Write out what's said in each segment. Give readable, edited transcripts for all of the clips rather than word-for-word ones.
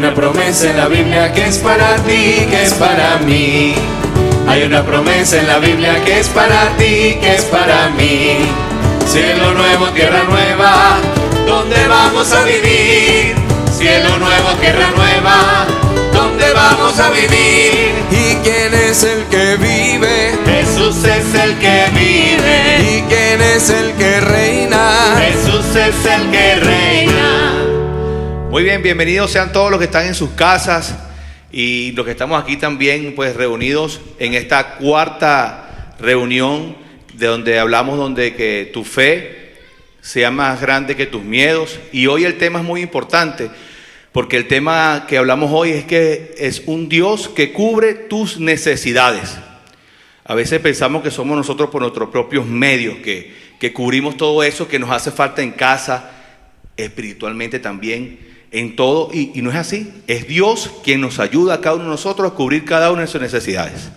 una promesa en la Biblia que es para ti, que es para mí. Hay una promesa en la Biblia que es para ti, que es para mí. Cielo nuevo, tierra nueva, ¿dónde vamos a vivir? Cielo nuevo, tierra nueva, ¿dónde vamos a vivir? ¿Y quién es el que vive? Jesús es el que vive. ¿Y quién es el que reina? Jesús es el que reina. Muy bien, bienvenidos sean todos los que están en sus casas y los que estamos aquí también pues reunidos en esta cuarta reunión de donde hablamos donde que tu fe sea más grande que tus miedos. Y hoy el tema es muy importante porque el tema que hablamos hoy es que es un Dios que cubre tus necesidades. A veces pensamos que somos nosotros por nuestros propios medios que cubrimos todo eso que nos hace falta en casa, espiritualmente también, en todo, y no es así. Es Dios quien nos ayuda a cada uno de nosotros a cubrir cada una de sus necesidades.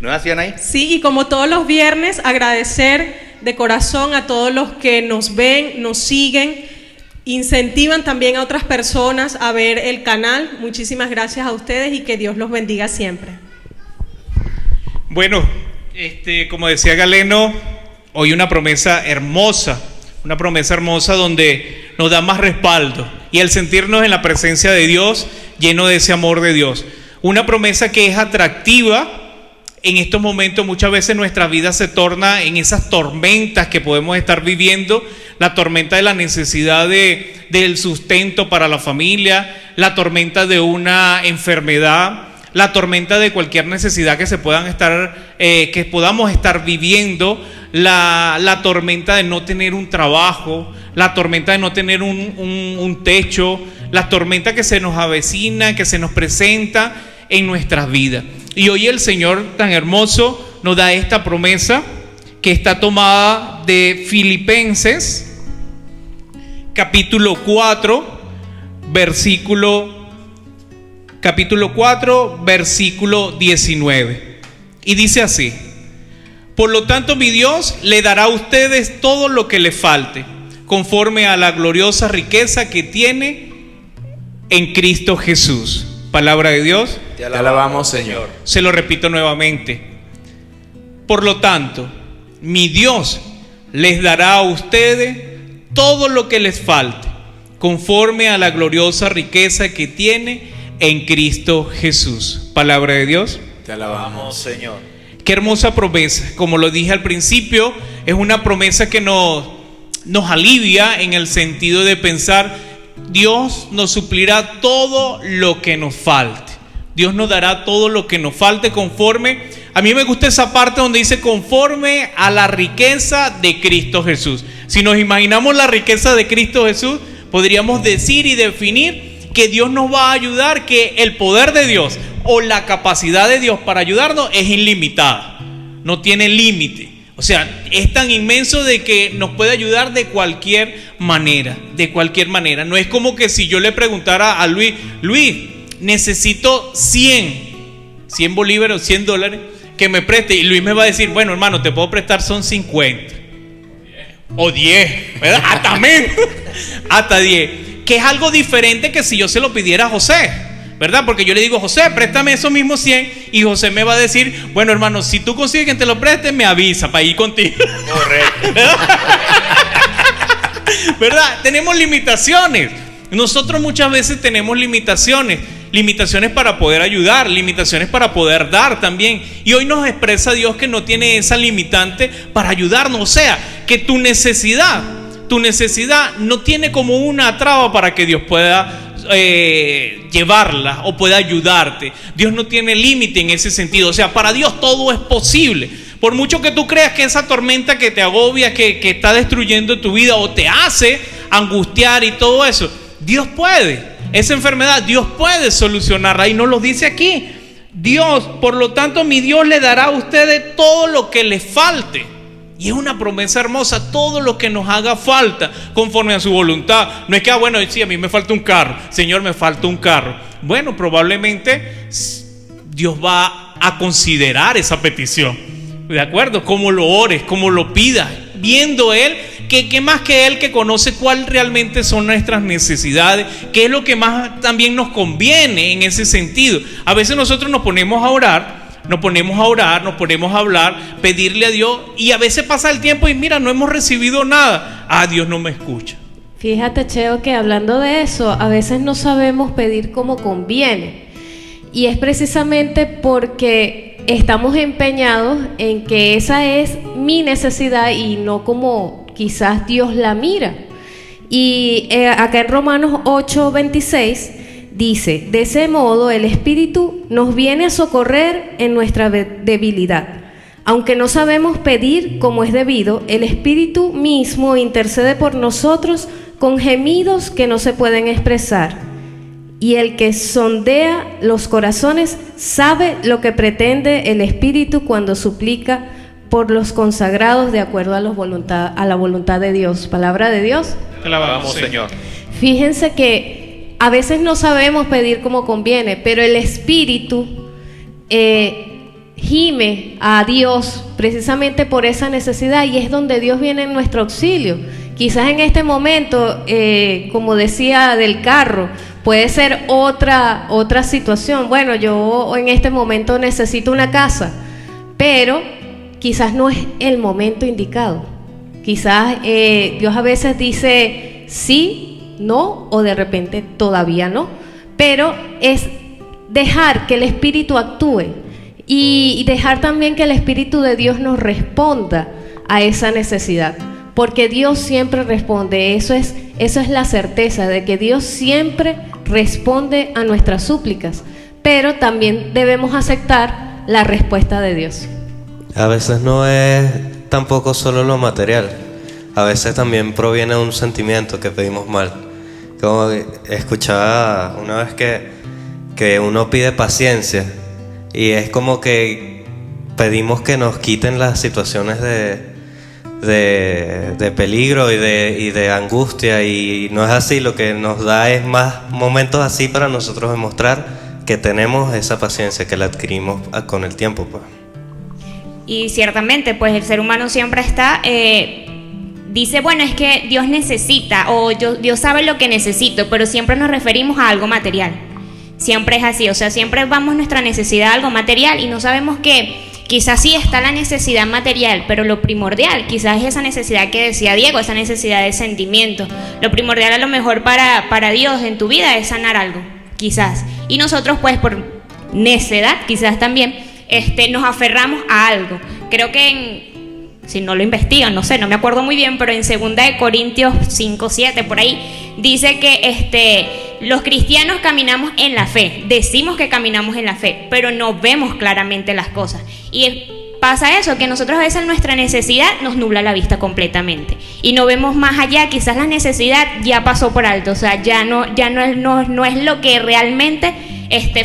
¿No es así, Anaí? Sí, y como todos los viernes, agradecer de corazón a todos los que nos ven, nos siguen, incentivan también a otras personas a ver el canal. Muchísimas gracias a ustedes y que Dios los bendiga siempre. Bueno, como decía Galeno, hoy una promesa hermosa donde nos da más respaldo y el sentirnos en la presencia de Dios, lleno de ese amor de Dios. Una promesa que es atractiva. En estos momentos muchas veces nuestra vida se torna en esas tormentas que podemos estar viviendo, la tormenta de la necesidad del sustento para la familia, la tormenta de una enfermedad, la tormenta de cualquier necesidad que que podamos estar viviendo, la tormenta de no tener un trabajo, la tormenta de no tener un techo, la tormenta que se nos avecina, que se nos presenta en nuestras vidas. Y hoy el Señor tan hermoso nos da esta promesa que está tomada de Filipenses capítulo 4 versículo 19, y dice así: por lo tanto mi Dios le dará a ustedes todo lo que les falte, conforme a la gloriosa riqueza que tiene en Cristo Jesús. Palabra de Dios. Te alabamos, Señor. Se lo repito nuevamente. Por lo tanto, mi Dios les dará a ustedes todo lo que les falte, conforme a la gloriosa riqueza que tiene en Cristo Jesús. Palabra de Dios. Te alabamos, Señor. Qué hermosa promesa. Como lo dije al principio, es una promesa que nos alivia en el sentido de pensar: Dios nos suplirá todo lo que nos falte. Dios nos dará todo lo que nos falte conforme. A mí me gusta esa parte donde dice conforme a la riqueza de Cristo Jesús. Si nos imaginamos la riqueza de Cristo Jesús, podríamos decir y definir que Dios nos va a ayudar, que el poder de Dios o la capacidad de Dios para ayudarnos es ilimitada, no tiene límite. O sea, es tan inmenso de que nos puede ayudar de cualquier manera, No es como que si yo le preguntara a Luis, necesito 100 bolívares o $100 que me preste, y Luis me va a decir, bueno hermano, te puedo prestar, son 50 o 10, ¿verdad? Hasta menos, hasta 10, que es algo diferente que si yo se lo pidiera a José, ¿verdad? Porque yo le digo, José, préstame esos mismos 100, y José me va a decir, bueno hermano, si tú consigues que te lo preste, me avisa para ir contigo. Correcto. ¿Verdad? Tenemos limitaciones. Nosotros muchas veces tenemos limitaciones para poder ayudar, limitaciones para poder dar también. Y hoy nos expresa Dios que no tiene esa limitante para ayudarnos. O sea, que tu necesidad no tiene como una traba para que Dios pueda llevarla o pueda ayudarte. Dios no tiene límite en ese sentido. O sea, para Dios todo es posible. Por mucho que tú creas que esa tormenta que te agobia, que está destruyendo tu vida o te hace angustiar y todo eso, Dios puede. Esa enfermedad Dios puede solucionarla, y nos lo dice aquí. Dios, por lo tanto, mi Dios le dará a ustedes todo lo que les falte. Y es una promesa hermosa, todo lo que nos haga falta conforme a su voluntad. No es que, bueno, sí, a mí me falta un carro, Señor, me falta un carro. Bueno, probablemente Dios va a considerar esa petición, ¿de acuerdo? Como lo ores, como lo pidas, viendo Él ¿Qué más que Él, que conoce cuál realmente son nuestras necesidades? ¿Qué es lo que más también nos conviene en ese sentido? A veces nosotros nos ponemos a orar, nos ponemos a hablar, pedirle a Dios, y a veces pasa el tiempo y mira, no hemos recibido nada. Dios no me escucha. Fíjate, Cheo, que hablando de eso, a veces no sabemos pedir como conviene. Y es precisamente porque estamos empeñados en que esa es mi necesidad y no como quizás Dios la mira. Y acá en Romanos 8:26 dice: de ese modo el Espíritu nos viene a socorrer en nuestra debilidad. Aunque no sabemos pedir como es debido, el Espíritu mismo intercede por nosotros con gemidos que no se pueden expresar. Y el que sondea los corazones sabe lo que pretende el Espíritu cuando suplica por los consagrados de acuerdo a la voluntad de Dios. Palabra de Dios. Te la vamos, Señor. Fíjense que a veces no sabemos pedir como conviene, pero el Espíritu gime a Dios precisamente por esa necesidad, y es donde Dios viene en nuestro auxilio. Quizás en este momento, como decía del carro, puede ser otra situación. Bueno, yo en este momento necesito una casa, pero quizás no es el momento indicado. Quizás Dios a veces dice sí, no, o de repente todavía no, pero es dejar que el Espíritu actúe y dejar también que el Espíritu de Dios nos responda a esa necesidad, porque Dios siempre responde. Eso es la certeza de que Dios siempre responde a nuestras súplicas, pero también debemos aceptar la respuesta de Dios. A veces no es tampoco solo lo material, a veces también proviene de un sentimiento que pedimos mal. Como escuchaba una vez que uno pide paciencia, y es como que pedimos que nos quiten las situaciones de peligro y de angustia, y no es así. Lo que nos da es más momentos así para nosotros demostrar que tenemos esa paciencia, que la adquirimos con el tiempo, pues. Y ciertamente, pues el ser humano siempre está, dice, bueno, es que Dios necesita, o Dios sabe lo que necesito, pero siempre nos referimos a algo material. Siempre es así, o sea, siempre vamos nuestra necesidad a algo material y no sabemos que quizás sí está la necesidad material, pero lo primordial quizás es esa necesidad que decía Diego, esa necesidad de sentimiento. Lo primordial a lo mejor para Dios en tu vida es sanar algo, quizás. Y nosotros pues por necedad quizás también nos aferramos a algo. Creo que si no lo investigan, no sé, no me acuerdo muy bien, pero en 2 Corintios 5:7 por ahí dice que los cristianos caminamos en la fe, decimos que caminamos en la fe, pero no vemos claramente las cosas. Y pasa eso, que nosotros a veces nuestra necesidad nos nubla la vista completamente y no vemos más allá. Quizás la necesidad ya pasó por alto, o sea, ya no es lo que realmente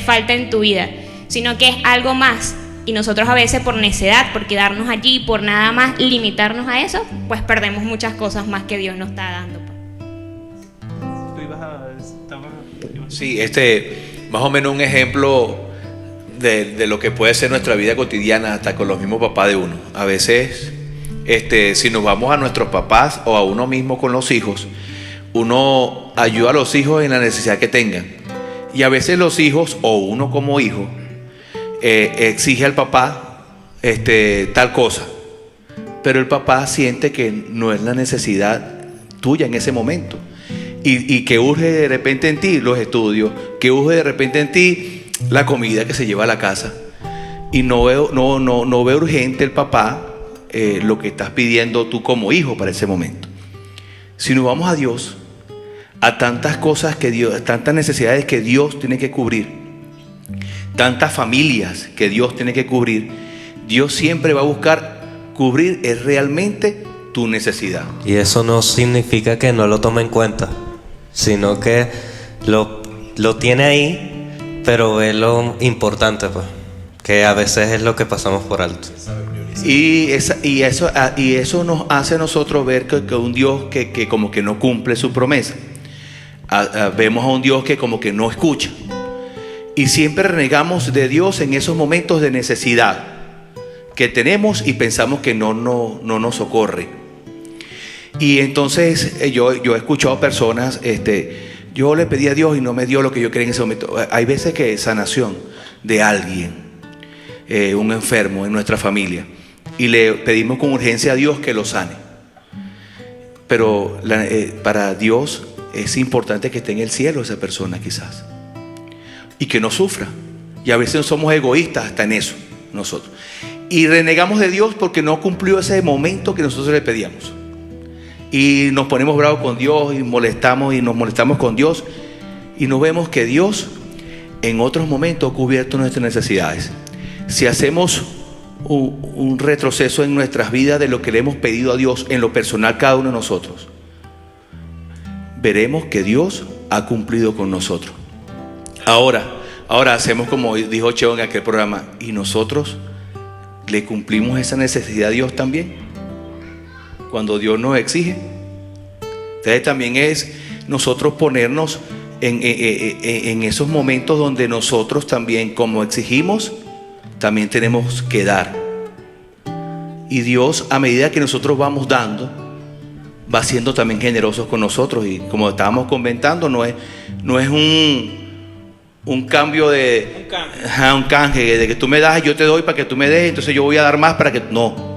falta en tu vida, sino que es algo más. Y nosotros a veces por necedad, por quedarnos allí, por nada más limitarnos a eso, pues perdemos muchas cosas más que Dios nos está dando. Sí, más o menos un ejemplo de lo que puede ser nuestra vida cotidiana, hasta con los mismos papás de uno. A veces, si nos vamos a nuestros papás o a uno mismo con los hijos, uno ayuda a los hijos en la necesidad que tengan. Y a veces los hijos, o uno como hijo, exige al papá tal cosa, pero el papá siente que no es la necesidad tuya en ese momento, y que urge de repente en ti los estudios, que urge de repente en ti la comida que se lleva a la casa, y no ve urgente el papá lo que estás pidiendo tú como hijo para ese momento. Si nos vamos a Dios, a tantas cosas que Dios, tantas necesidades que Dios tiene que cubrir, tantas familias que Dios tiene que cubrir, Dios siempre va a buscar cubrir realmente tu necesidad. Y eso no significa que no lo tome en cuenta, sino que lo tiene ahí, pero ve lo importante, pues, que a veces es lo que pasamos por alto. Y eso nos hace a nosotros ver que un Dios que como que no cumple su promesa. Vemos a un Dios que como que no escucha. Y siempre renegamos de Dios en esos momentos de necesidad que tenemos y pensamos que no nos socorre. Y entonces yo he escuchado personas, yo le pedí a Dios y no me dio lo que yo quería en ese momento. Hay veces que sanación de alguien, un enfermo en nuestra familia, y le pedimos con urgencia a Dios que lo sane. Pero para Dios es importante que esté en el cielo esa persona quizás, y que no sufra. Y a veces somos egoístas hasta en eso nosotros, y renegamos de Dios porque no cumplió ese momento que nosotros le pedíamos, y nos ponemos bravos con Dios y nos molestamos con Dios, y no vemos que Dios en otros momentos ha cubierto nuestras necesidades. Si hacemos un retroceso en nuestras vidas de lo que le hemos pedido a Dios en lo personal, cada uno de nosotros, veremos que Dios ha cumplido con nosotros. Ahora hacemos como dijo Cheo en aquel programa, y nosotros le cumplimos esa necesidad a Dios también cuando Dios nos exige. Entonces también es nosotros ponernos en esos momentos donde nosotros también, como exigimos, también tenemos que dar. Y Dios, a medida que nosotros vamos dando, va siendo también generoso con nosotros. Y como estábamos comentando, no es un cambio de un canje de que tú me das y yo te doy para que tú me des, entonces yo voy a dar más para que no.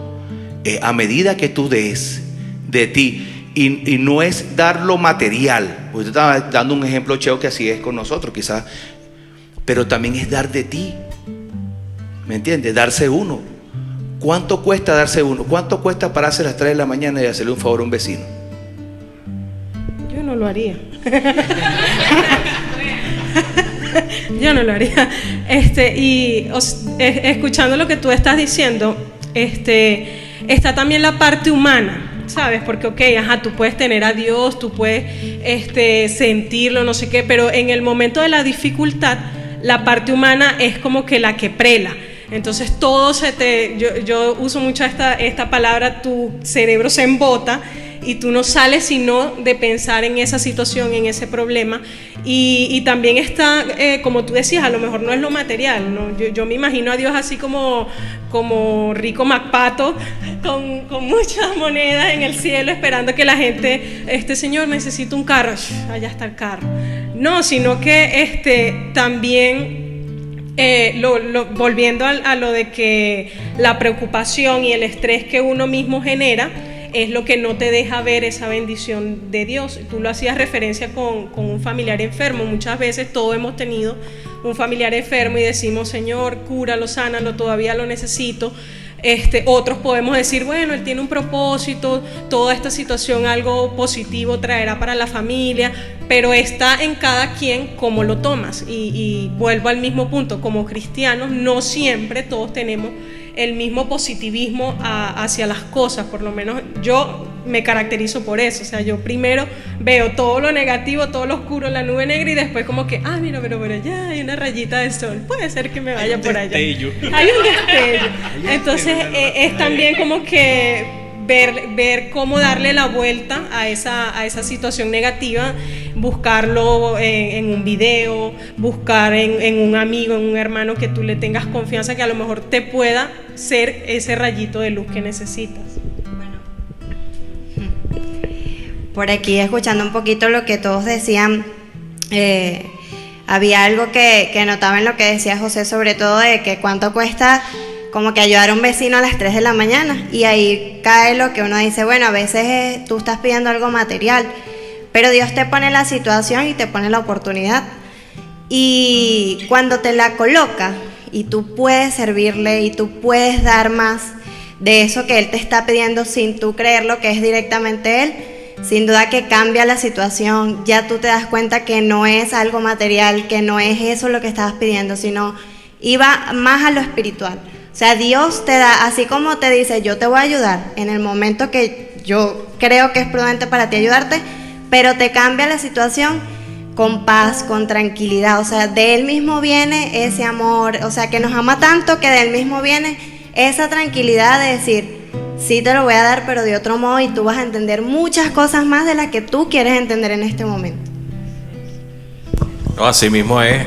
A medida que tú des de ti, y no es dar lo material. Usted estaba dando un ejemplo, Cheo, que así es con nosotros quizás, pero también es dar de ti. ¿Me entiendes? Darse uno. ¿Cuánto cuesta darse uno? ¿Cuánto cuesta pararse a las 3 de la mañana y hacerle un favor a un vecino? Yo no lo haría. Yo no lo haría. Escuchando lo que tú estás diciendo, está también la parte humana, ¿sabes? Porque, tú puedes tener a Dios, tú puedes sentirlo, no sé qué, pero en el momento de la dificultad, la parte humana es como que la que prela. Entonces todo yo uso mucho esta palabra, tu cerebro se embota y tú no sales sino de pensar en esa situación, en ese problema. Y también está, como tú decías, a lo mejor no es lo material, ¿no? Yo me imagino a Dios así como Rico MacPato, con muchas monedas en el cielo, esperando que la gente, Señor, necesito un carro, allá está el carro. No, sino que también... volviendo a lo de que la preocupación y el estrés que uno mismo genera es lo que no te deja ver esa bendición de Dios. Tú lo hacías referencia con un familiar enfermo. Muchas veces todos hemos tenido un familiar enfermo y decimos, Señor, cúralo, sánalo, todavía lo necesito. Otros podemos decir, bueno, Él tiene un propósito, toda esta situación algo positivo traerá para la familia, pero está en cada quien cómo lo tomas. Y vuelvo al mismo punto, como cristianos no siempre todos tenemos el mismo positivismo hacia las cosas. Por lo menos yo me caracterizo por eso. O sea, yo primero veo todo lo negativo, todo lo oscuro, la nube negra, y después como que, mira, pero por allá hay una rayita de sol, puede ser que me vaya por allá. Hay un destello. Entonces es también como que ver cómo darle la vuelta a esa situación negativa, buscarlo en un video, buscar en un amigo, en un hermano que tú le tengas confianza, que a lo mejor te pueda ser ese rayito de luz que necesitas. Por aquí, escuchando un poquito lo que todos decían, había algo que notaba en lo que decía José, sobre todo de que cuánto cuesta como que ayudar a un vecino a las 3 de la mañana, y ahí cae lo que uno dice, bueno, a veces tú estás pidiendo algo material, pero Dios te pone la situación y te pone la oportunidad, y cuando te la coloca y tú puedes servirle y tú puedes dar más de eso que Él te está pidiendo sin tú creerlo que es directamente Él, sin duda que cambia la situación. Ya tú te das cuenta que no es algo material, que no es eso lo que estabas pidiendo, sino iba más a lo espiritual. O sea, Dios te da, así como te dice, yo te voy a ayudar en el momento que yo creo que es prudente para ti ayudarte, pero te cambia la situación con paz, con tranquilidad. O sea, de Él mismo viene ese amor, o sea, que nos ama tanto que de Él mismo viene esa tranquilidad de decir, sí te lo voy a dar, pero de otro modo, y tú vas a entender muchas cosas más de las que tú quieres entender en este momento. No, así mismo es.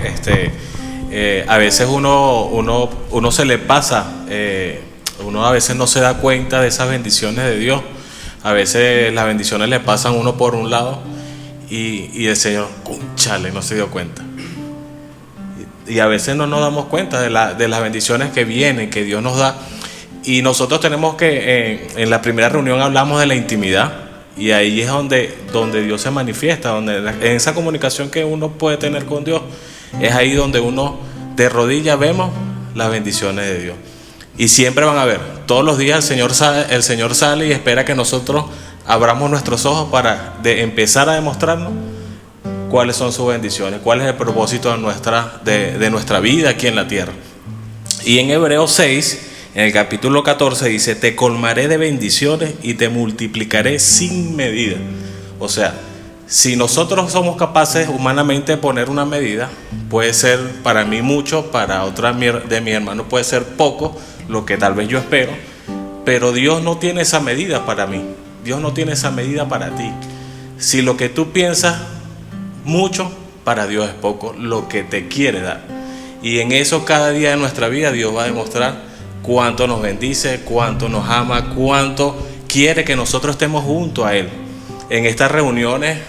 A veces uno se le pasa, uno a veces no se da cuenta de esas bendiciones de Dios. A veces las bendiciones le pasan a uno por un lado y el Señor, cónchale, no se dio cuenta. Y a veces no nos damos cuenta de las bendiciones que vienen, que Dios nos da. Y nosotros tenemos que, en la primera reunión hablamos de la intimidad, y ahí es donde Dios se manifiesta, en esa comunicación que uno puede tener con Dios, es ahí donde uno de rodillas vemos las bendiciones de Dios. Y siempre van a ver, todos los días el Señor sale y espera que nosotros abramos nuestros ojos para empezar a demostrarnos cuáles son sus bendiciones, cuál es el propósito de nuestra vida aquí en la tierra. Y en Hebreos 6, en el capítulo 14 dice: te colmaré de bendiciones y te multiplicaré sin medida. O sea, si nosotros somos capaces humanamente de poner una medida, puede ser para mí mucho, para otra de mis hermanos puede ser poco, lo que tal vez yo espero, pero Dios no tiene esa medida para mí, Dios no tiene esa medida para ti. Si lo que tú piensas mucho, para Dios es poco lo que te quiere dar. Y en eso cada día de nuestra vida Dios va a demostrar cuánto nos bendice, cuánto nos ama, cuánto quiere que nosotros estemos junto a Él. En estas reuniones,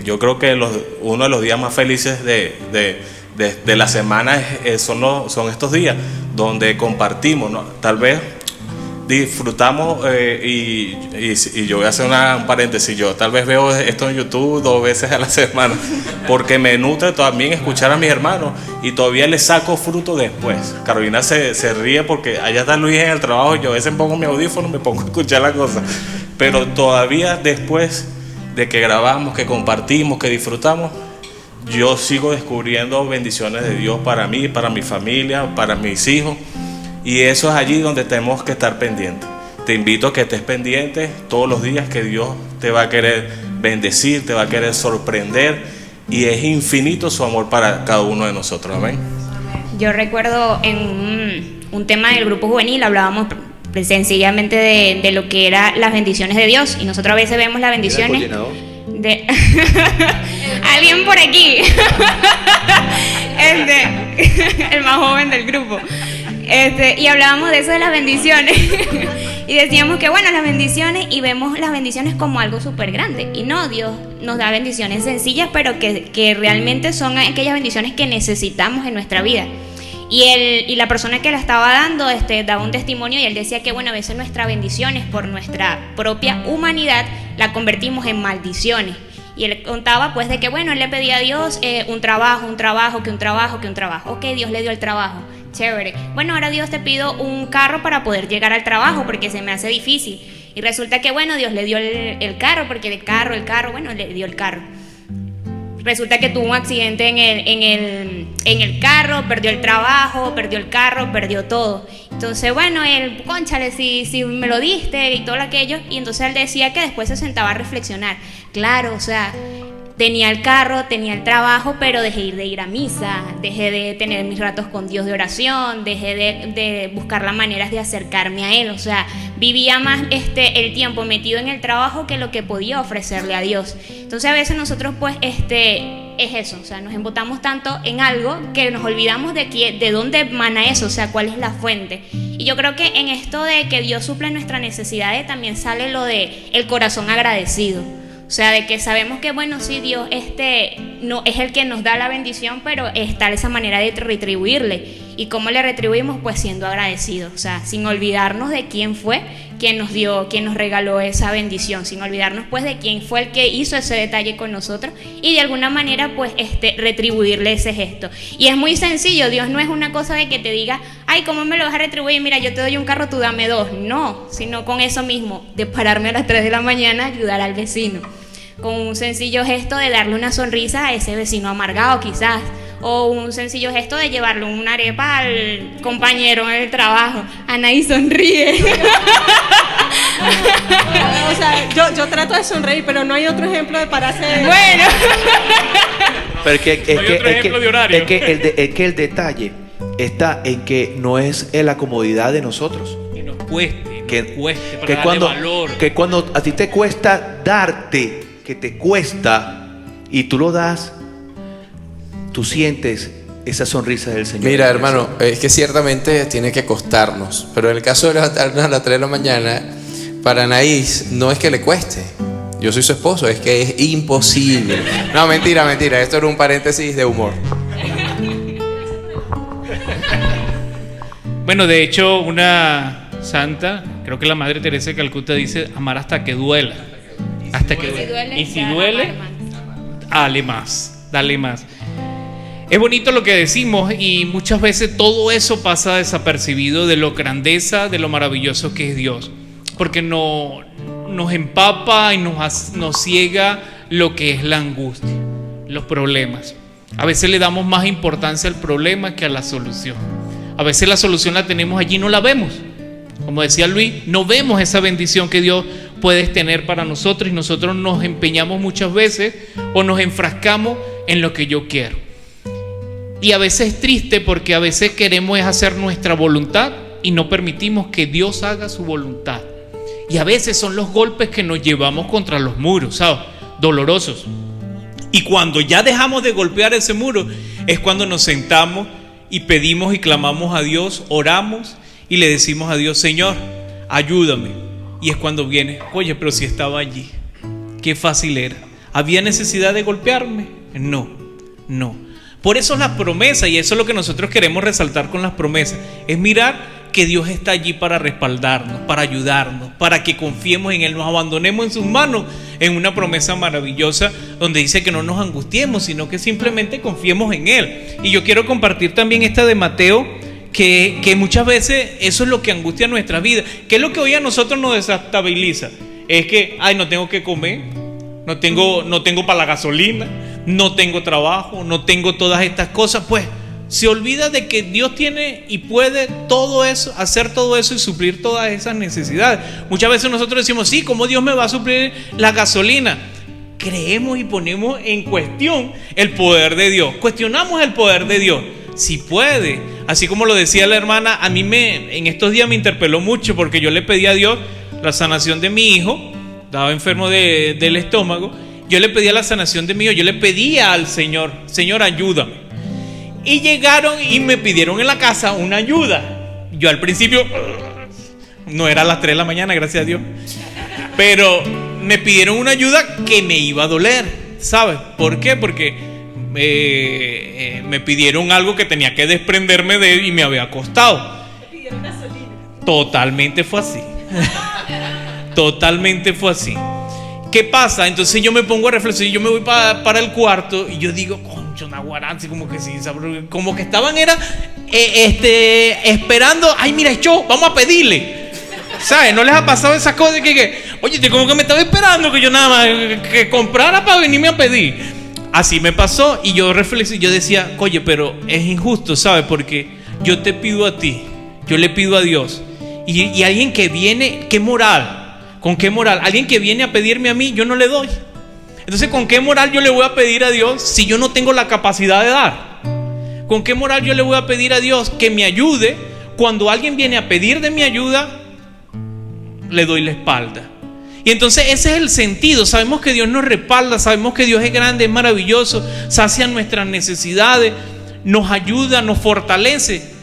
yo creo que uno de los días más felices de la semana son estos días donde compartimos, ¿no? Tal vez disfrutamos, y yo voy a hacer un paréntesis, yo tal vez veo esto en YouTube 2 veces a la semana, porque me nutre también escuchar a mis hermanos y todavía les saco fruto después. Carolina se ríe porque allá está Luis en el trabajo y yo a veces pongo mi audífono y me pongo a escuchar la cosa, pero todavía después de que grabamos, que compartimos, que disfrutamos, yo sigo descubriendo bendiciones de Dios para mí, para mi familia, para mis hijos. Y eso es allí donde tenemos que estar pendientes. Te invito a que estés pendiente todos los días, que Dios te va a querer bendecir, te va a querer sorprender, y es infinito su amor para cada uno de nosotros. Amén. Yo recuerdo en un tema del grupo juvenil hablábamos sencillamente de lo que eran las bendiciones de Dios, y nosotros a veces vemos las bendiciones de alguien por aquí, el más joven del grupo. Y hablábamos de eso, de las bendiciones y decíamos que bueno, las bendiciones, y vemos las bendiciones como algo súper grande, y no, Dios nos da bendiciones sencillas, pero que realmente son aquellas bendiciones que necesitamos en nuestra vida. Y la persona que la estaba dando daba un testimonio, y él decía que bueno, a veces nuestras bendiciones por nuestra propia humanidad la convertimos en maldiciones. Y él contaba pues de que bueno, él le pedía a Dios un trabajo. Ok, Dios le dio el trabajo, chévere. Bueno, ahora Dios, te pido un carro para poder llegar al trabajo porque se me hace difícil. Y resulta que bueno, Dios le dio el carro, porque el carro, bueno, le dio el carro. Resulta que tuvo un accidente en el carro, perdió el trabajo, perdió el carro, perdió todo. Entonces, bueno, él, cónchale, si me lo diste y todo aquello. Y entonces él decía que después se sentaba a reflexionar. Claro, o sea, tenía el carro, tenía el trabajo, pero dejé de ir a misa, dejé de tener mis ratos con Dios de oración, dejé de buscar las maneras de acercarme a Él. O sea, vivía más el tiempo metido en el trabajo que lo que podía ofrecerle a Dios. Entonces a veces nosotros pues es eso, o sea, nos embotamos tanto en algo que nos olvidamos de dónde emana eso, o sea, cuál es la fuente. Y yo creo que en esto de que Dios suple nuestras necesidades también sale lo de el corazón agradecido. O sea, de que sabemos que, bueno, sí, Dios no es el que nos da la bendición, pero está esa manera de retribuirle. ¿Y cómo le retribuimos? Pues siendo agradecidos, o sea, sin olvidarnos de quién fue quien nos dio, quien nos regaló esa bendición, sin olvidarnos pues de quién fue el que hizo ese detalle con nosotros, y de alguna manera pues retribuirle ese gesto. Y es muy sencillo, Dios no es una cosa de que te diga, ay, ¿cómo me lo vas a retribuir? Mira, yo te doy un carro, tú dame 2. No, sino con eso mismo, de pararme a las 3 de la mañana a ayudar al vecino, con un sencillo gesto de darle una sonrisa a ese vecino amargado quizás, o un sencillo gesto de llevarle una arepa al compañero en el trabajo. Anaí sonríe. O sea, yo trato de sonreír, pero no hay otro ejemplo de pararse. Bueno. Pero es que el detalle está en que no es en la comodidad de nosotros. Que nos cueste, que cuando a ti te cuesta darte, que te cuesta y tú lo das, tú sientes esa sonrisa del Señor. Mira, hermano, es que ciertamente tiene que costarnos, pero en el caso de levantarnos a las 3 de la mañana, para Anaís no es que le cueste. Yo soy su esposo, es que es imposible. No, mentira. Esto era un paréntesis de humor. Bueno, de hecho, una santa, creo que la Madre Teresa de Calcuta dice amar hasta que duela. Hasta que duele. Y si duele, dale más. Es bonito lo que decimos y muchas veces todo eso pasa desapercibido de lo grandeza, de lo maravilloso que es Dios. Porque nos empapa y nos ciega lo que es la angustia, los problemas. A veces le damos más importancia al problema que a la solución. A veces la solución la tenemos allí y no la vemos. Como decía Luis, no vemos esa bendición que Dios puede tener para nosotros y nosotros nos empeñamos muchas veces o nos enfrascamos en lo que yo quiero. Y a veces es triste porque a veces queremos hacer nuestra voluntad y no permitimos que Dios haga su voluntad. Y a veces son los golpes que nos llevamos contra los muros, ¿sabes? Dolorosos. Y cuando ya dejamos de golpear ese muro, es cuando nos sentamos y pedimos y clamamos a Dios, oramos y le decimos a Dios, Señor, ayúdame. Y es cuando viene, oye, pero si estaba allí, qué fácil era. ¿Había necesidad de golpearme? No. Por eso es la promesa, y eso es lo que nosotros queremos resaltar con las promesas, es mirar que Dios está allí para respaldarnos, para ayudarnos, para que confiemos en Él, nos abandonemos en sus manos, en una promesa maravillosa donde dice que no nos angustiemos, sino que simplemente confiemos en Él. Y yo quiero compartir también esta de Mateo, que muchas veces eso es lo que angustia nuestra vida. ¿Qué es lo que hoy a nosotros nos desestabiliza? Es que, no tengo que comer, no tengo para la gasolina, no tengo trabajo, no tengo todas estas cosas. Pues se olvida de que Dios tiene y puede todo eso, hacer todo eso y suplir todas esas necesidades. Muchas veces nosotros decimos, sí, ¿cómo Dios me va a suplir la gasolina? Creemos y ponemos en cuestión el poder de Dios. Cuestionamos el poder de Dios. Si puede, así como lo decía la hermana, a mí en estos días me interpeló mucho porque yo le pedí a Dios la sanación de mi hijo. Estaba enfermo del estómago. Yo le pedía la sanación de mi hijo. Yo le pedía al Señor, Señor, ayúdame. Y llegaron y me pidieron en la casa una ayuda. Yo al principio, no era a las 3 de la mañana, gracias a Dios, pero me pidieron una ayuda que me iba a doler, ¿sabes? ¿Por qué? Porque me pidieron algo que tenía que desprenderme de él y me había costado. ¿Me pidieron gasolina? Totalmente fue así. Totalmente fue así. ¿Qué pasa? Entonces yo me pongo a reflexionar, yo me voy para el cuarto y yo digo, concho, naguaranzi, como que sí, como que estaban esperando, ay, mira, vamos a pedirle. ¿Sabes? ¿No les ha pasado esas cosas oye, como que me estaba esperando que yo nada más que comprara para venirme a pedir? Así me pasó y yo reflexioné, yo decía, oye, pero es injusto, ¿sabes? Porque yo te pido a ti, yo le pido a Dios y alguien que viene, ¿qué moral? ¿Con qué moral? Alguien que viene a pedirme a mí, yo no le doy. Entonces, ¿con qué moral yo le voy a pedir a Dios si yo no tengo la capacidad de dar? ¿Con qué moral yo le voy a pedir a Dios que me ayude cuando alguien viene a pedir de mi ayuda? Le doy la espalda. Y entonces ese es el sentido. Sabemos que Dios nos respalda, sabemos que Dios es grande, es maravilloso, sacia nuestras necesidades, nos ayuda, nos fortalece.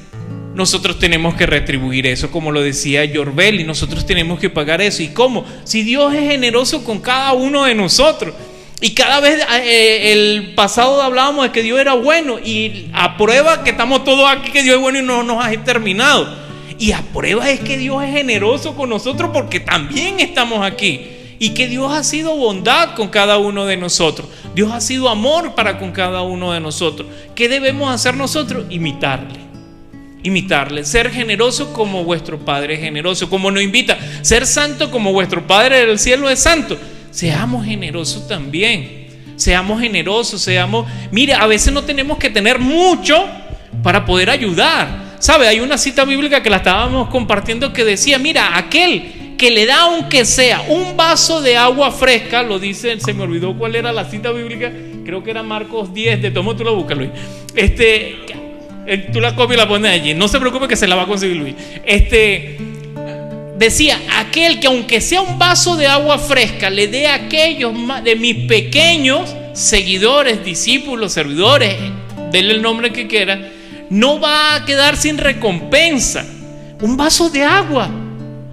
Nosotros tenemos que retribuir eso, como lo decía Yorbel, y nosotros tenemos que pagar eso. ¿Y cómo? Si Dios es generoso con cada uno de nosotros. Y cada vez, el pasado hablábamos de que Dios era bueno, y a prueba que estamos todos aquí que Dios es bueno y no nos ha exterminado. Y a prueba es que Dios es generoso con nosotros porque también estamos aquí. Y que Dios ha sido bondad con cada uno de nosotros. Dios ha sido amor para con cada uno de nosotros. ¿Qué debemos hacer nosotros? Imitarle, ser generoso como vuestro Padre es generoso, como nos invita, ser santo como vuestro Padre del cielo es santo. Seamos generosos también, mire, a veces no tenemos que tener mucho para poder ayudar, ¿sabe? Hay una cita bíblica que la estábamos compartiendo que decía, mira, aquel que le da aunque sea un vaso de agua fresca, lo dice, se me olvidó cuál era la cita bíblica, creo que era Marcos 10, de tomo tú la buscas, Luis, tú la copias y la pones allí. No se preocupe que se la va a conseguir Luis. Decía, aquel que aunque sea un vaso de agua fresca le dé a aquellos de mis pequeños seguidores, discípulos, servidores, denle el nombre que quiera, no va a quedar sin recompensa. Un vaso de agua.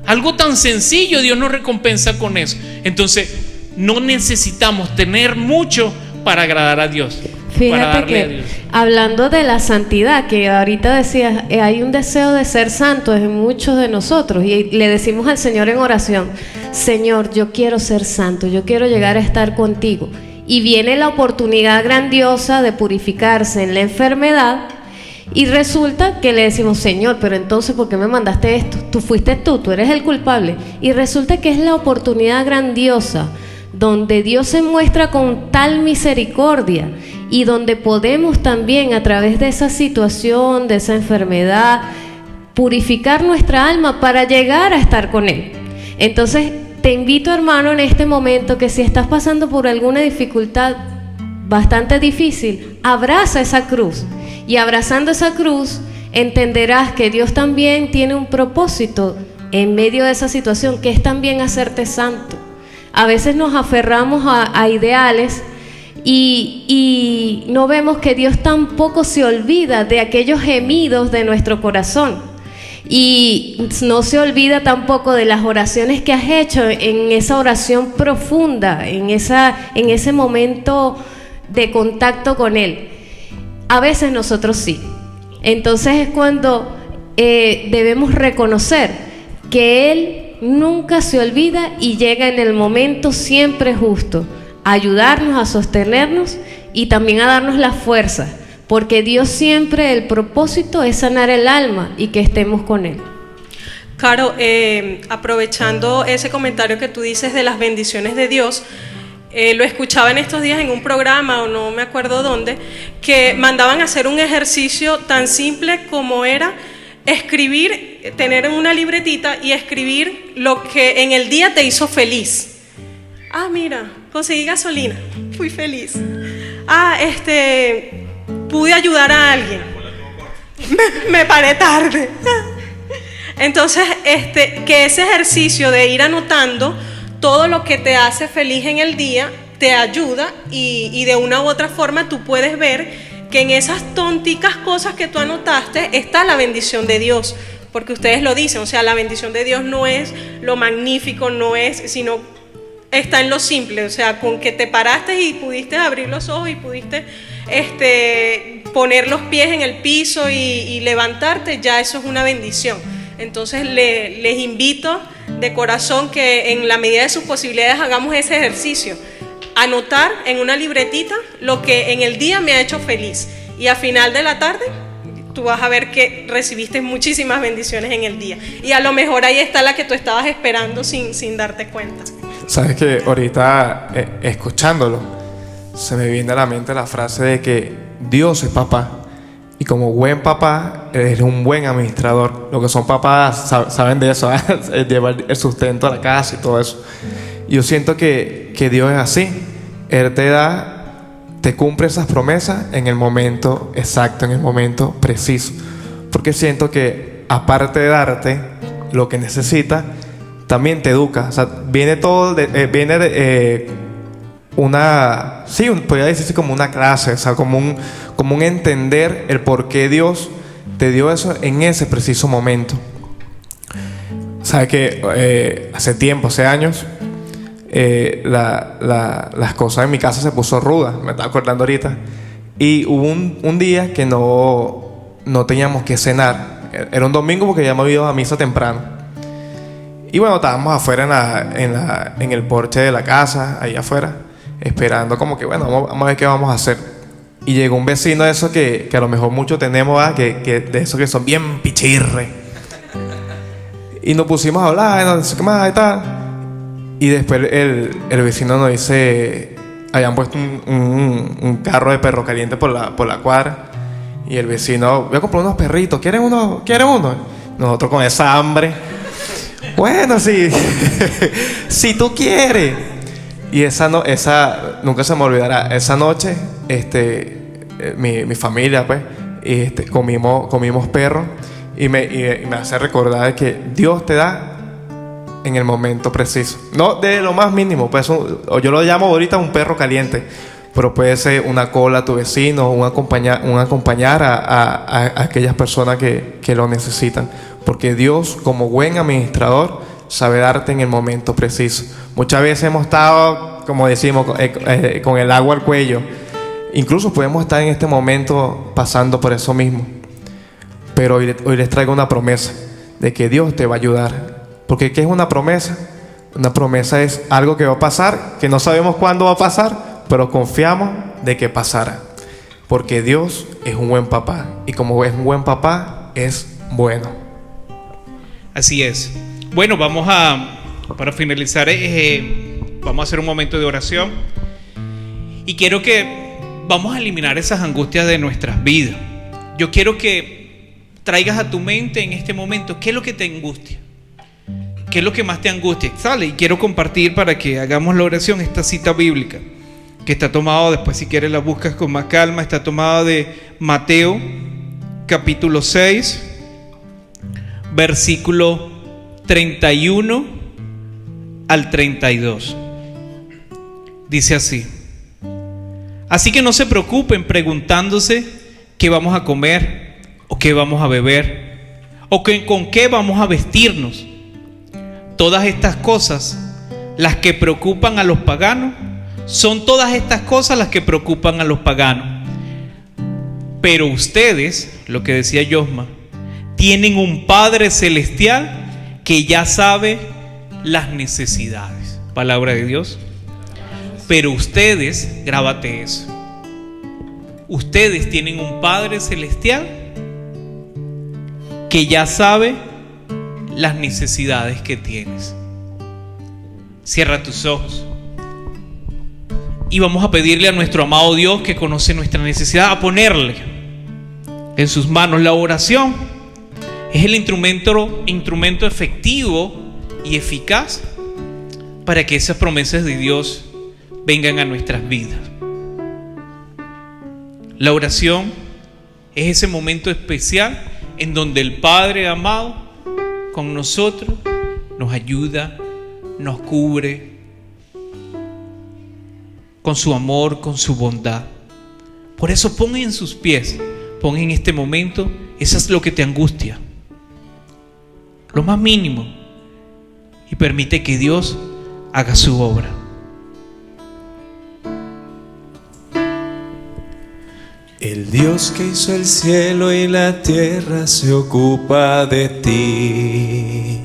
Algo tan sencillo, Dios nos recompensa con eso. Entonces, no necesitamos tener mucho para agradar a Dios. Fíjate que hablando de la santidad, que ahorita decías, hay un deseo de ser santos en muchos de nosotros, y le decimos al Señor en oración: Señor, yo quiero ser santo, yo quiero llegar a estar contigo. Y viene la oportunidad grandiosa de purificarse en la enfermedad, y resulta que le decimos: Señor, pero entonces ¿por qué me mandaste esto? Tú eres el culpable. Y resulta que es la oportunidad grandiosa donde Dios se muestra con tal misericordia, y donde podemos también, a través de esa situación, de esa enfermedad, purificar nuestra alma para llegar a estar con Él. Entonces te invito, hermano, en este momento, que si estás pasando por alguna dificultad bastante difícil, abraza esa cruz, y abrazando esa cruz entenderás que Dios también tiene un propósito en medio de esa situación, que es también hacerte santo. A veces nos aferramos a ideales y no vemos que Dios tampoco se olvida de aquellos gemidos de nuestro corazón, y no se olvida tampoco de las oraciones que has hecho en esa oración profunda, en ese momento de contacto con Él. A veces nosotros sí. Entonces es cuando debemos reconocer que Él nunca se olvida y llega en el momento siempre justo a ayudarnos, a sostenernos y también a darnos la fuerza, porque Dios siempre, el propósito es sanar el alma y que estemos con Él. Caro, aprovechando ese comentario que tú dices de las bendiciones de Dios, lo escuchaba en estos días en un programa, o no me acuerdo dónde, que mandaban a hacer un ejercicio tan simple como era escribir, tener una libretita y escribir lo que en el día te hizo feliz. Ah, mira, conseguí gasolina, fui feliz. Ah, pude ayudar a alguien, me paré tarde. Entonces, que ese ejercicio de ir anotando todo lo que te hace feliz en el día te ayuda, y de una u otra forma tú puedes ver que en esas tonticas cosas que tú anotaste está la bendición de Dios, porque ustedes lo dicen, o sea, la bendición de Dios no es lo magnífico, no es, sino está en lo simple, o sea, con que te paraste y pudiste abrir los ojos y pudiste poner los pies en el piso y levantarte, ya eso es una bendición. Entonces les invito de corazón que en la medida de sus posibilidades hagamos ese ejercicio, anotar en una libretita lo que en el día me ha hecho feliz, y al final de la tarde tú vas a ver que recibiste muchísimas bendiciones en el día, y a lo mejor ahí está la que tú estabas esperando sin darte cuenta. Sabes que ahorita escuchándolo se me viene a la mente la frase de que Dios es papá, y como buen papá eres un buen administrador. Los que son papás saben de eso, ¿eh? Llevar el sustento a la casa y todo eso. Y yo siento que Dios es así. Él te cumple esas promesas en el momento exacto, en el momento preciso, porque siento que aparte de darte lo que necesitas, también te educa. O sea, viene todo viene de podría decirse como una clase, o sea, como un entender el por qué Dios te dio eso en ese preciso momento. Sabes que hace años, las cosas en mi casa se puso rudas, me estaba acordando ahorita, y hubo un día que no teníamos que cenar. Era un domingo porque ya me había ido a misa temprano. Y bueno, estábamos afuera en el porche de la casa, ahí afuera, esperando como que, bueno, vamos a ver qué vamos a hacer. Y llegó un vecino de esos que a lo mejor muchos tenemos, que de esos que son bien pichirre. Y nos pusimos a hablar, no sé qué más y tal. Y después el vecino nos dice, habían puesto un carro de perro caliente por la cuadra. Y el vecino, voy a comprar unos perritos, ¿quieren uno? Nosotros con esa hambre, bueno, sí, si tú quieres. Y esa nunca se me olvidará. Esa noche, mi familia, pues, comimos perro, y me hace recordar de que Dios te da en el momento preciso. No de lo más mínimo, pues, yo lo llamo ahorita un perro caliente, pero puede ser una cola a tu vecino, un acompañar a aquellas personas que lo necesitan. Porque Dios, como buen administrador, sabe darte en el momento preciso. Muchas veces hemos estado, como decimos, con el agua al cuello. Incluso podemos estar en este momento pasando por eso mismo. Pero hoy les traigo una promesa de que Dios te va a ayudar. Porque ¿qué es una promesa? Una promesa es algo que va a pasar, que no sabemos cuándo va a pasar, pero confiamos de que pasará. Porque Dios es un buen papá. Y como es un buen papá, es bueno. Así es. Bueno, para finalizar, vamos a hacer un momento de oración. Y quiero que vamos a eliminar esas angustias de nuestras vidas. Yo quiero que traigas a tu mente en este momento, ¿qué es lo que te angustia? ¿Qué es lo que más te angustia? Sale, y quiero compartir para que hagamos la oración esta cita bíblica, que está tomada, después si quieres la buscas con más calma, está tomada de Mateo, capítulo 6, versículo 31 al 32. Dice así: así que no se preocupen preguntándose qué vamos a comer, o qué vamos a beber, o con qué vamos a vestirnos. Todas estas cosas, las que preocupan a los paganos, son todas estas cosas las que preocupan a los paganos. Pero ustedes, lo que decía Yosma, tienen un Padre Celestial que ya sabe las necesidades. Palabra de Dios. Pero ustedes, grábate eso, ustedes tienen un Padre Celestial que ya sabe las necesidades que tienes. Cierra tus ojos y vamos a pedirle a nuestro amado Dios, que conoce nuestra necesidad, a ponerle en sus manos. La oración es el instrumento efectivo y eficaz para que esas promesas de Dios vengan a nuestras vidas. La oración es ese momento especial en donde el Padre amado con nosotros nos ayuda, nos cubre con su amor, con su bondad. Por eso pon en sus pies, pon en este momento, eso es lo que te angustia, lo más mínimo, y permite que Dios haga su obra. El Dios que hizo el cielo y la tierra se ocupa de ti.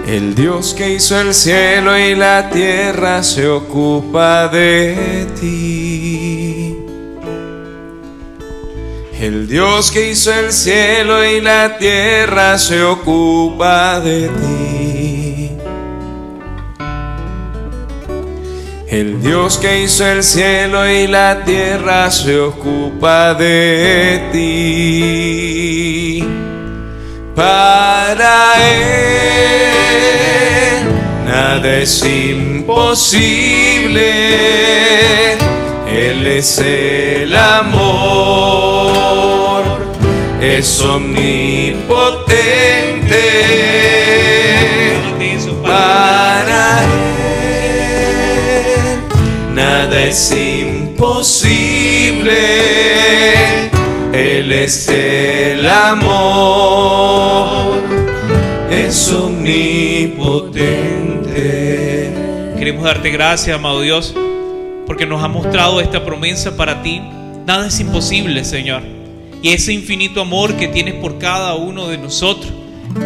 El Dios que hizo el cielo y la tierra se ocupa de ti. El Dios que hizo el cielo y la tierra se ocupa de ti. El Dios que hizo el cielo y la tierra se ocupa de ti. Para Él nada es imposible. Él es el amor, es omnipotente. Para Él nada es imposible. Él es el amor, es omnipotente. Queremos darte gracias, amado Dios, porque nos ha mostrado esta promesa para ti. Nada es imposible, Señor. Y ese infinito amor que tienes por cada uno de nosotros,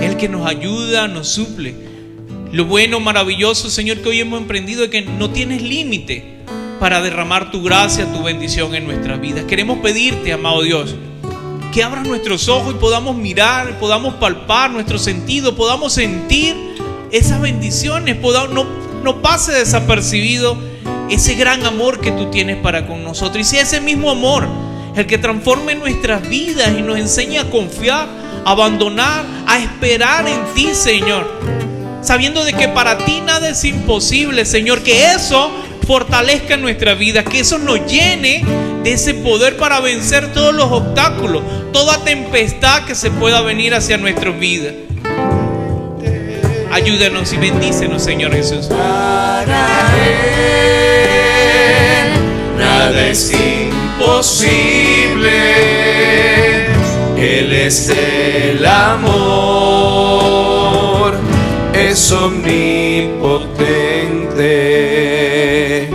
el que nos ayuda, nos suple. Lo bueno, maravilloso, Señor, que hoy hemos emprendido es que no tienes límite para derramar tu gracia, tu bendición en nuestras vidas. Queremos pedirte, amado Dios, que abras nuestros ojos y podamos mirar, podamos palpar nuestro sentido, podamos sentir esas bendiciones, no pase desapercibido ese gran amor que tú tienes para con nosotros. Y sea ese mismo amor el que transforme nuestras vidas y nos enseñe a confiar, a abandonar, a esperar en ti, Señor, sabiendo de que para ti nada es imposible, Señor. Que eso fortalezca nuestra vida, que eso nos llene de ese poder para vencer todos los obstáculos, toda tempestad que se pueda venir hacia nuestras vidas. Ayúdanos y bendícenos, Señor Jesús. Para Él nada es imposible. Él es el amor, es omnipotente,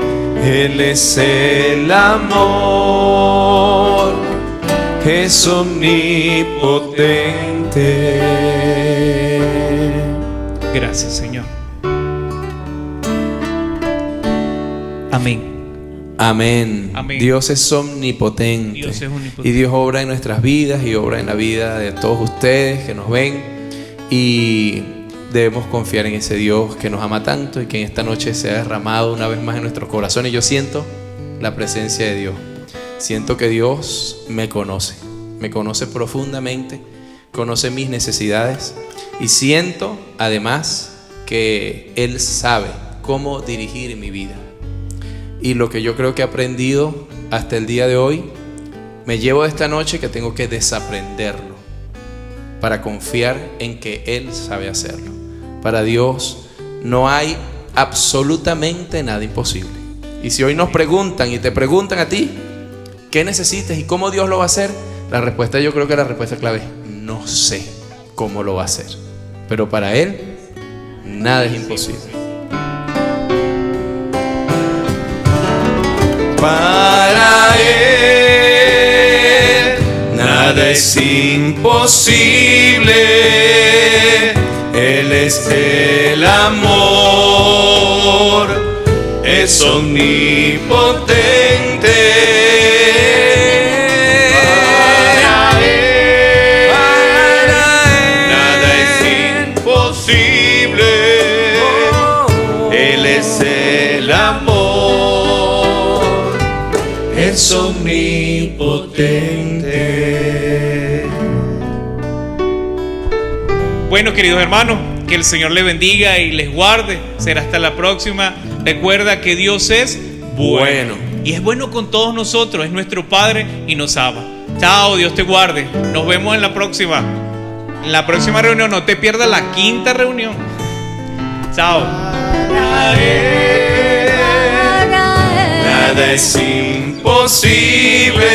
Él es el amor, es omnipotente. Gracias, Señor. Amén. Amén. Amén. Dios es omnipotente. Dios es omnipotente. Y Dios obra en nuestras vidas y obra en la vida de todos ustedes que nos ven. Y debemos confiar en ese Dios que nos ama tanto y que en esta noche se ha derramado una vez más en nuestros corazones. Yo siento la presencia de Dios. Siento que Dios me conoce profundamente, conoce mis necesidades y siento además que Él sabe cómo dirigir mi vida. Y lo que yo creo que he aprendido hasta el día de hoy, me llevo de esta noche que tengo que desaprenderlo para confiar en que Él sabe hacerlo. Para Dios no hay absolutamente nada imposible. Y si hoy nos preguntan y te preguntan a ti qué necesitas y cómo Dios lo va a hacer, la respuesta, yo creo que la respuesta clave es no sé cómo lo va a hacer, pero para Él nada es imposible. Para Él nada es imposible. Él es el amor, es omnipotente. Para Él nada es imposible. Él es el amor, es omnipotente. Bueno, queridos hermanos, que el Señor les bendiga y les guarde. Será hasta la próxima. Recuerda que Dios es bueno. Y es bueno con todos nosotros. Es nuestro Padre y nos ama. Chao, Dios te guarde. Nos vemos en la próxima. En la próxima reunión. No te pierdas la 5ª reunión. Chao. Nada es imposible.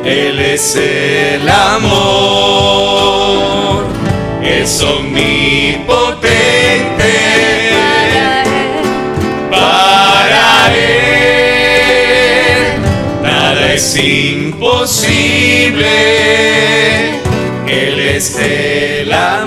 Él es el amor, es omnipotente. Para Él nada es imposible. Él es el amor.